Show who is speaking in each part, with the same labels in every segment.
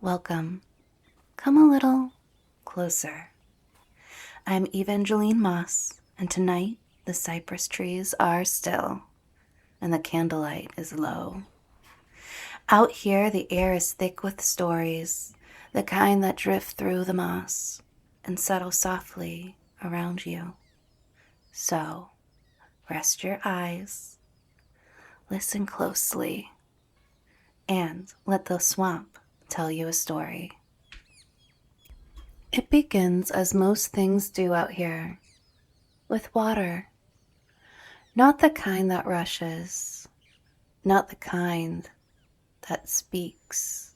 Speaker 1: Welcome. Come a little closer. I'm Evangeline Moss, and tonight the cypress trees are still, and the candlelight is low. Out here, the air is thick with stories, the kind that drift through the moss and settle softly around you. So, rest your eyes, listen closely, and let the swamp tell you a story. It begins as most things do out here, with water. Not the kind that rushes, not the kind that speaks.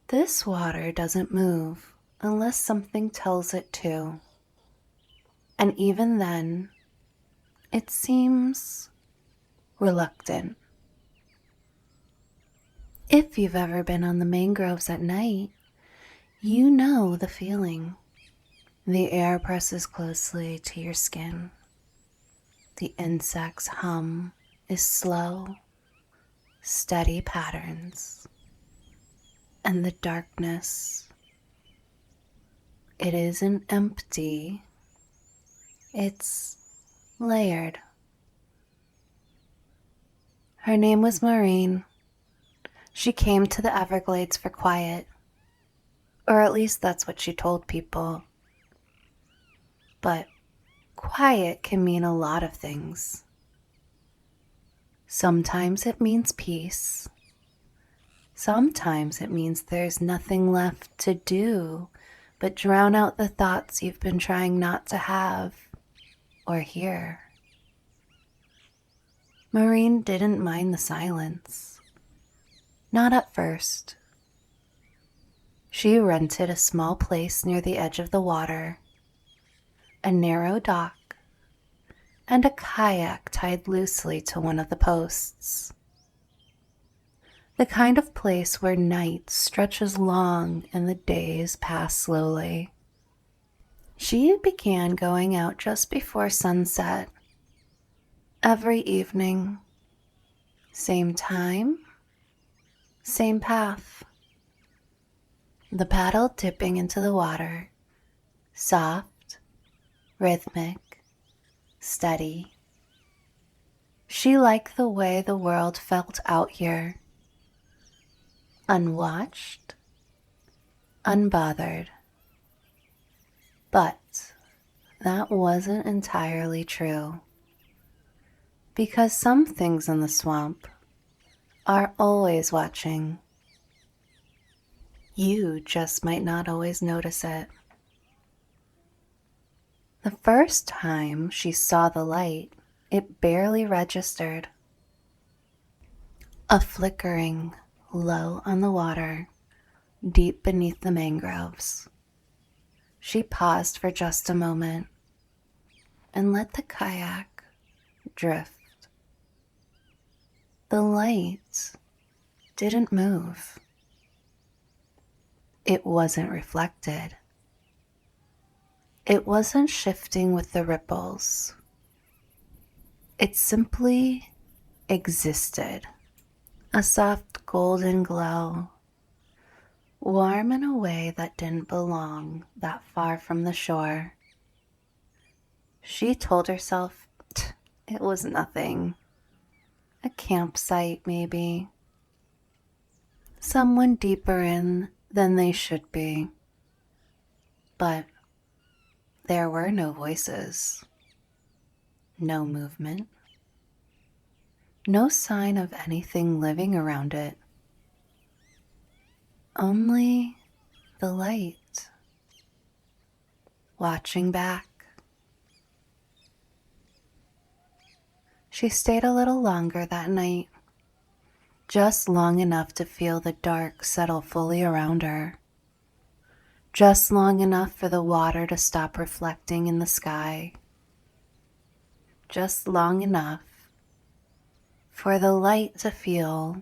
Speaker 1: This water doesn't move unless something tells it to. And even then, it seems reluctant. If you've ever been on the mangroves at night, you know the feeling. The air presses closely to your skin. The insects' hum is slow, steady patterns. And the darkness, it isn't empty, it's layered. Her name was Maureen. She came to the Everglades for quiet, or at least that's what she told people. But quiet can mean a lot of things. Sometimes it means peace. Sometimes it means there's nothing left to do but drown out the thoughts you've been trying not to have or hear. Maureen didn't mind the silence. Not at first. She rented a small place near the edge of the water, a narrow dock, and a kayak tied loosely to one of the posts. The kind of place where night stretches long and the days pass slowly. She began going out just before sunset, every evening. Same time, same path. The paddle dipping into the water, soft, rhythmic, steady. She liked the way the world felt out here. Unwatched, unbothered. But that wasn't entirely true. Because some things in the swamp are always watching. You just might not always notice it. The first time she saw the light, it barely registered. A flickering low on the water, deep beneath the mangroves. She paused for just a moment and let the kayak drift. The light didn't move. It wasn't reflected. It wasn't shifting with the ripples. It simply existed. A soft golden glow, warm in a way that didn't belong that far from the shore. She told herself it was nothing. A campsite, maybe. Someone deeper in than they should be. But there were no voices, no movement, no sign of anything living around it. Only the light, watching back. She stayed a little longer that night, just long enough to feel the dark settle fully around her, just long enough for the water to stop reflecting in the sky, just long enough for the light to feel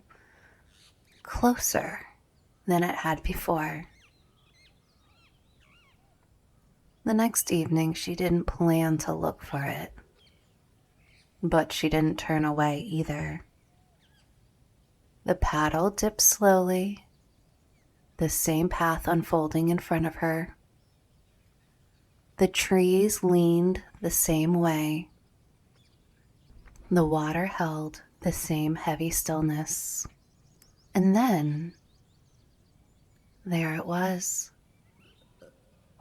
Speaker 1: closer than it had before. The next evening, she didn't plan to look for it, but she didn't turn away either. The paddle dipped slowly, the same path unfolding in front of her. The trees leaned the same way. The water held the same heavy stillness. And then, there it was,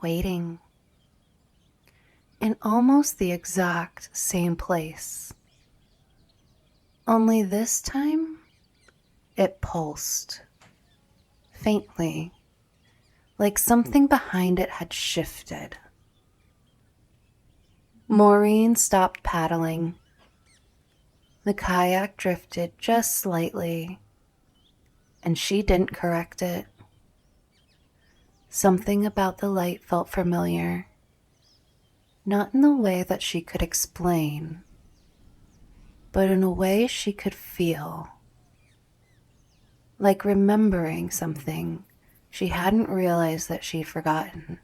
Speaker 1: waiting, in almost the exact same place. Only this time, it pulsed, faintly, like something behind it had shifted. Maureen stopped paddling. The kayak drifted just slightly, and she didn't correct it. Something about the light felt familiar, not in the way that she could explain, but in a way she could feel, like remembering something she hadn't realized that she'd forgotten.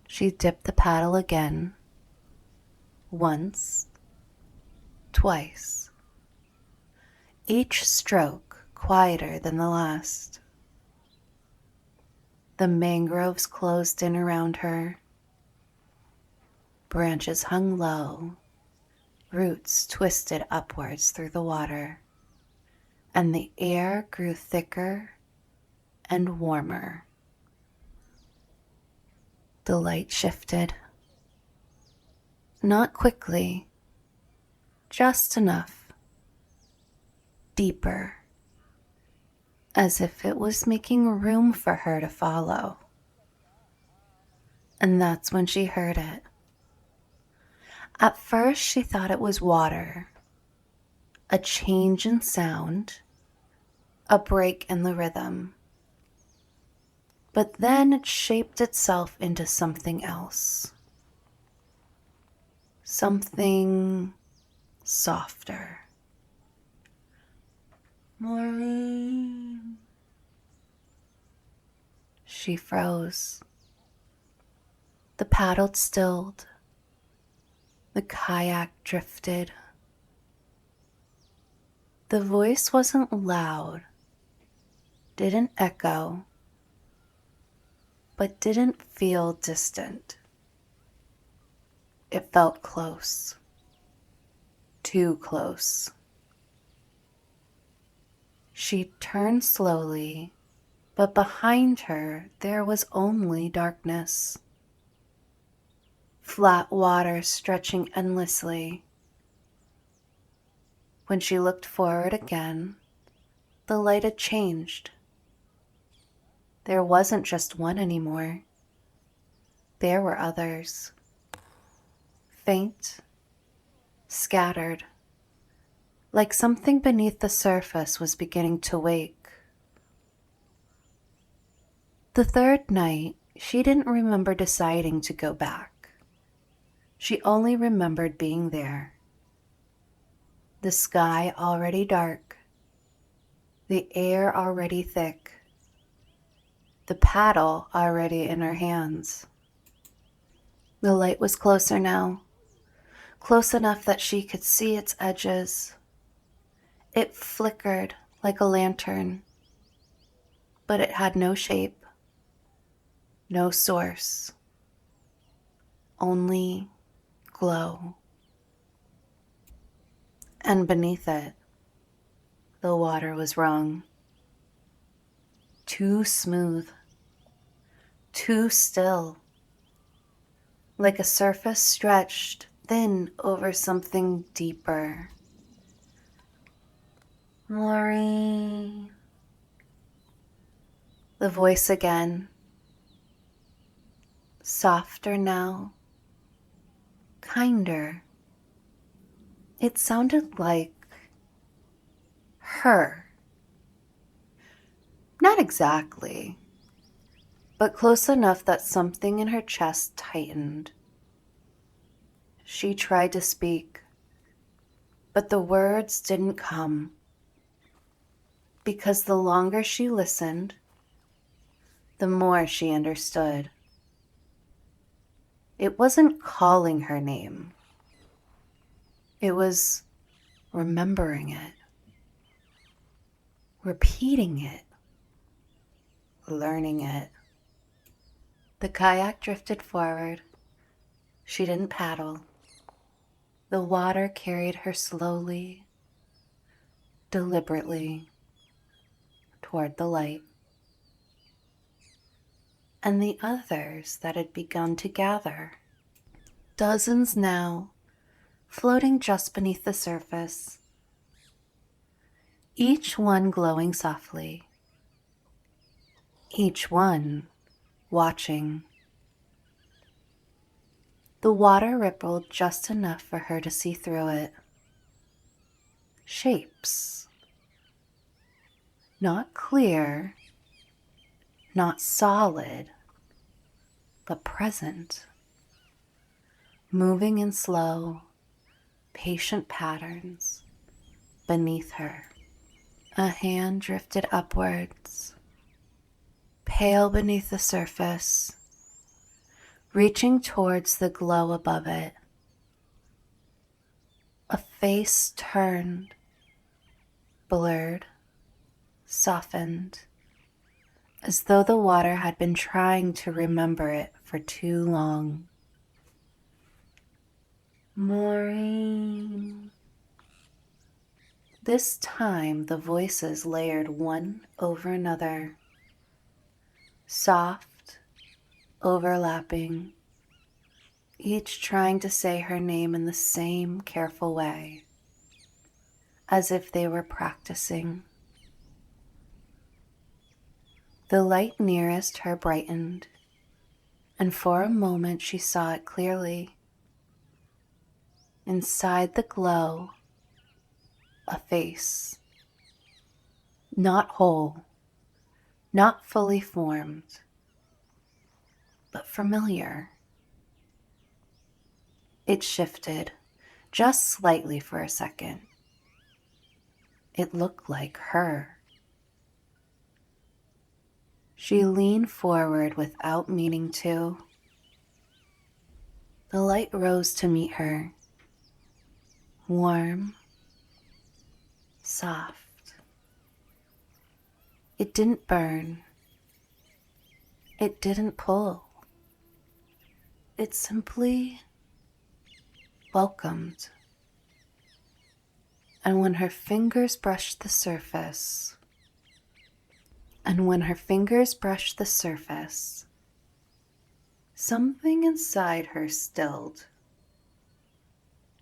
Speaker 1: She dipped the paddle again, once, twice, each stroke quieter than the last. The mangroves closed in around her. Branches hung low, roots twisted upwards through the water, and the air grew thicker and warmer. The light shifted. Not quickly, just enough. Deeper, as if it was making room for her to follow. And that's when she heard it. At first, she thought it was water, a change in sound, a break in the rhythm. But then it shaped itself into something else. Something softer. Maureen. She froze. The paddle stilled. The kayak drifted. The voice wasn't loud, didn't echo, but didn't feel distant. It felt close. Too close. She turned slowly, but behind her there was only darkness. Flat water stretching endlessly. When she looked forward again, the light had changed. There wasn't just one anymore. There were others. Faint, scattered, like something beneath the surface was beginning to wake. The third night, she didn't remember deciding to go back. She only remembered being there. The sky already dark, the air already thick, the paddle already in her hands. The light was closer now, close enough that she could see its edges. It flickered like a lantern, but it had no shape, no source, only glow. And beneath it, the water was wrong. Too smooth, too still, like a surface stretched thin over something deeper. Maureen. The voice again, softer now, kinder. It sounded like her. Not exactly, but close enough that something in her chest tightened. She tried to speak, but the words didn't come, because the longer she listened, the more she understood. It wasn't calling her name. It was remembering it, repeating it, learning it. The kayak drifted forward. She didn't paddle. The water carried her slowly, deliberately, toward the light. And the others that had begun to gather, dozens now, floating just beneath the surface, each one glowing softly, each one watching. The water rippled just enough for her to see through it. Shapes. Not clear, not solid, but present. Moving in slow, patient patterns beneath her. A hand drifted upwards, pale beneath the surface, reaching towards the glow above it. A face turned, blurred, softened, as though the water had been trying to remember it for too long. Maureen. This time the voices layered one over another, soft, overlapping, each trying to say her name in the same careful way, as if they were practicing. The light nearest her brightened, and for a moment she saw it clearly. Inside the glow, a face, not whole, not fully formed, but familiar. It shifted just slightly for a second. It looked like her. She leaned forward without meaning to. The light rose to meet her, warm, soft. It didn't burn. It didn't pull. It simply welcomed. And when her fingers brushed the surface, something inside her stilled.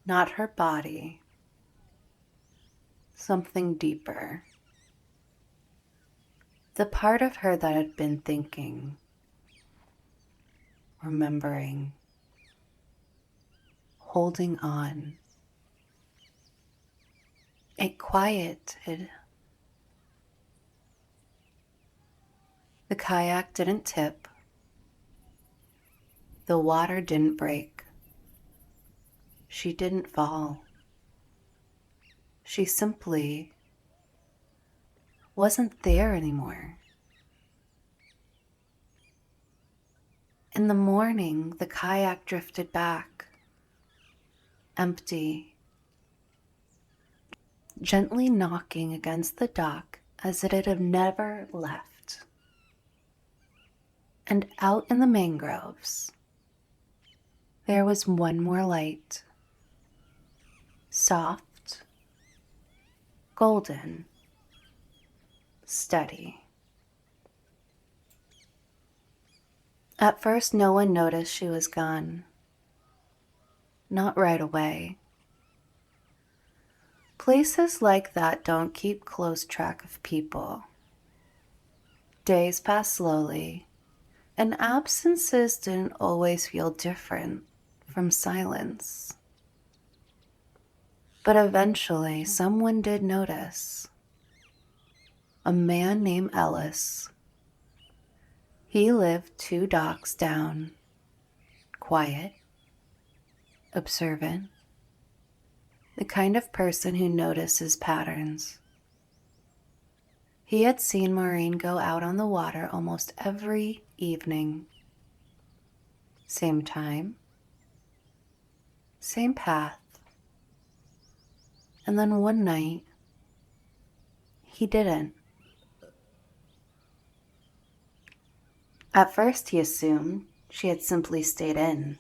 Speaker 1: Not her body, something deeper. The part of her that had been thinking, remembering, holding on. It quieted. The kayak didn't tip. The water didn't break. She didn't fall. She simply wasn't there anymore. In the morning, the kayak drifted back, empty, gently knocking against the dock as it had never left. And out in the mangroves, there was one more light, soft, golden, steady. At first, no one noticed she was gone. Not right away. Places like that don't keep close track of people. Days passed slowly, and absences didn't always feel different from silence. But eventually, someone did notice. A man named Ellis. He lived 2 docks down, quiet, observant, the kind of person who notices patterns. He had seen Maureen go out on the water almost every evening. Same time, same path. And then one night, he didn't. At first, he assumed she had simply stayed in.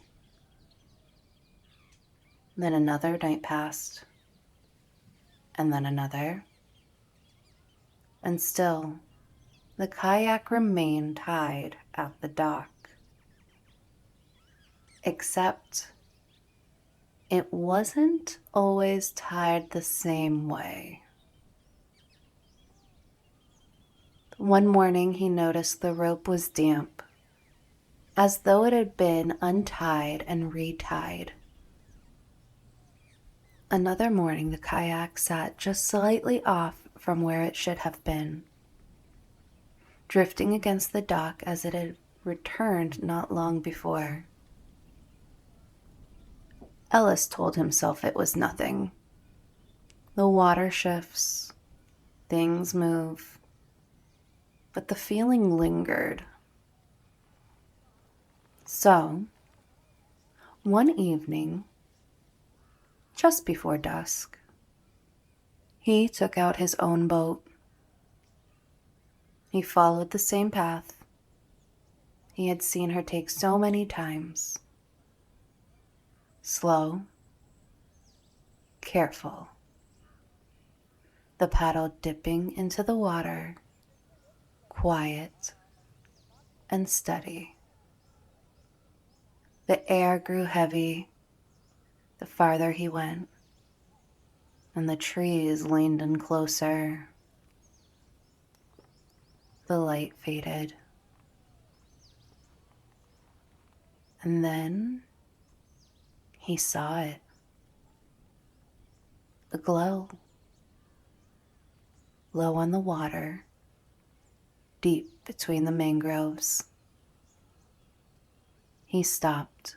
Speaker 1: Then another night passed, and then another, and still the kayak remained tied at the dock. Except it wasn't always tied the same way. One morning he noticed the rope was damp, as though it had been untied and retied. Another morning the kayak sat just slightly off from where it should have been, drifting against the dock as it had returned not long before. Ellis told himself it was nothing. The water shifts, things move, but the feeling lingered. So, one evening, just before dusk, he took out his own boat. He followed the same path he had seen her take so many times. Slow, careful, the paddle dipping into the water, quiet and steady. The air grew heavy the farther he went, and the trees leaned in closer. The light faded. And then he saw it. A glow. Low on the water, deep between the mangroves. He stopped.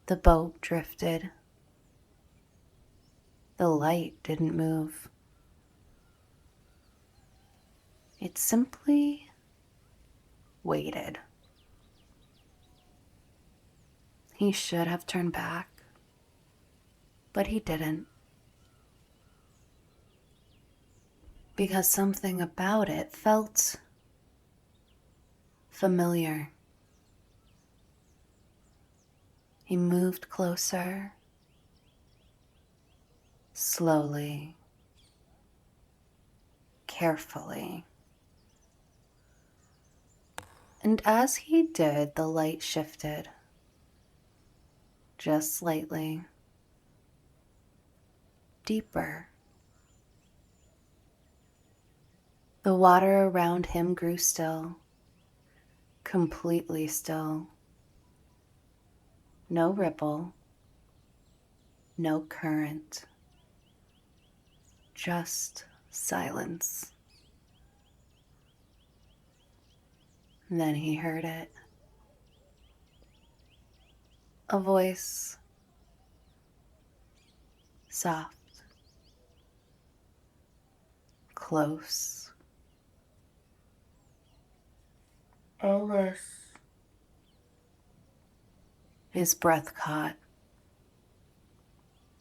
Speaker 1: The boat drifted. The light didn't move. It simply waited. He should have turned back, but he didn't. Because something about it felt familiar. He moved closer, slowly, carefully. And as he did, the light shifted, just slightly, deeper. The water around him grew still, completely still. No ripple, no current, just silence. Then he heard it. A voice, soft, close. Ellis. His breath caught.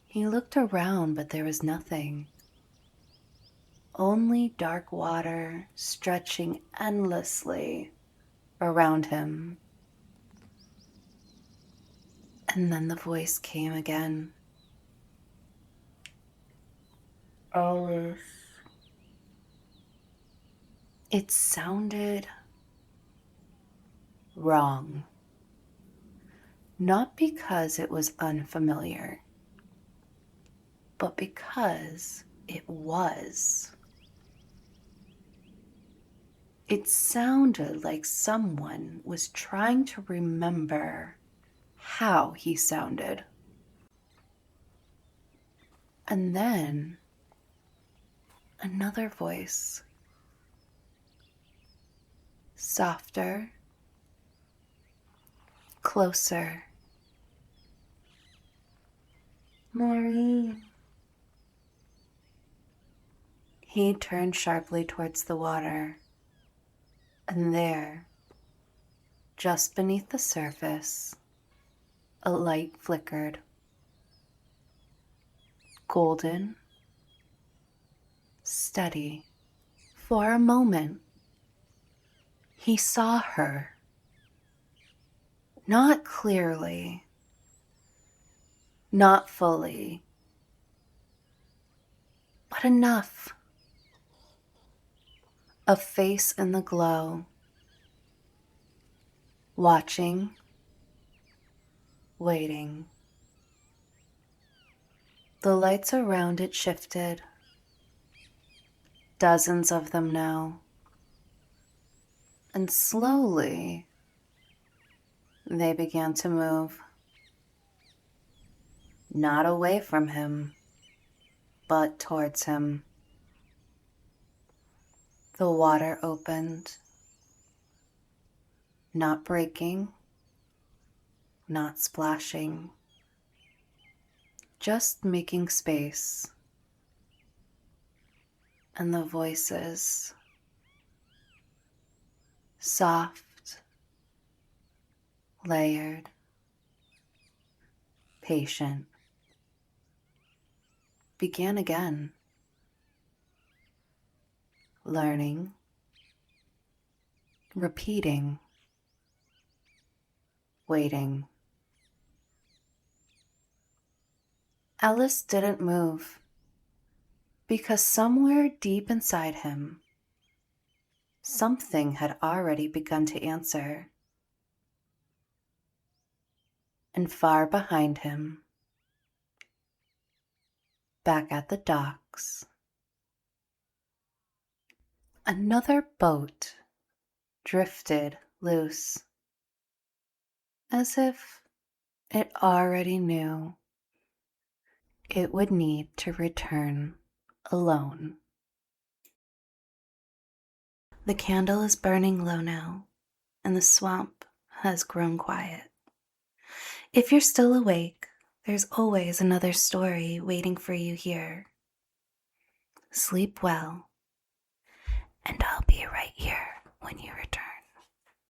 Speaker 1: He looked around, but there was nothing. Only dark water stretching endlessly around him. And then the voice came again. Alice. It sounded wrong. Not because it was unfamiliar, but because it was. It sounded like someone was trying to remember how he sounded. And then another voice, softer, closer. Maureen. He turned sharply towards the water, and there, just beneath the surface, a light flickered. Golden, steady, for a moment. He saw her. Not clearly. Not fully. But enough. A face in the glow. Watching. Waiting. The lights around it shifted. Dozens of them now. And slowly, they began to move. Not away from him, but towards him. The water opened. Not breaking, not splashing. Just making space. And the voices, soft, layered, patient, began again. Learning, repeating, waiting. Ellis didn't move because somewhere deep inside him, something had already begun to answer. And far behind him, back at the docks, another boat drifted loose, as if it already knew it would need to return alone. The candle is burning low now, and the swamp has grown quiet. If you're still awake, there's always another story waiting for you here. Sleep well, and I'll be right here when you return.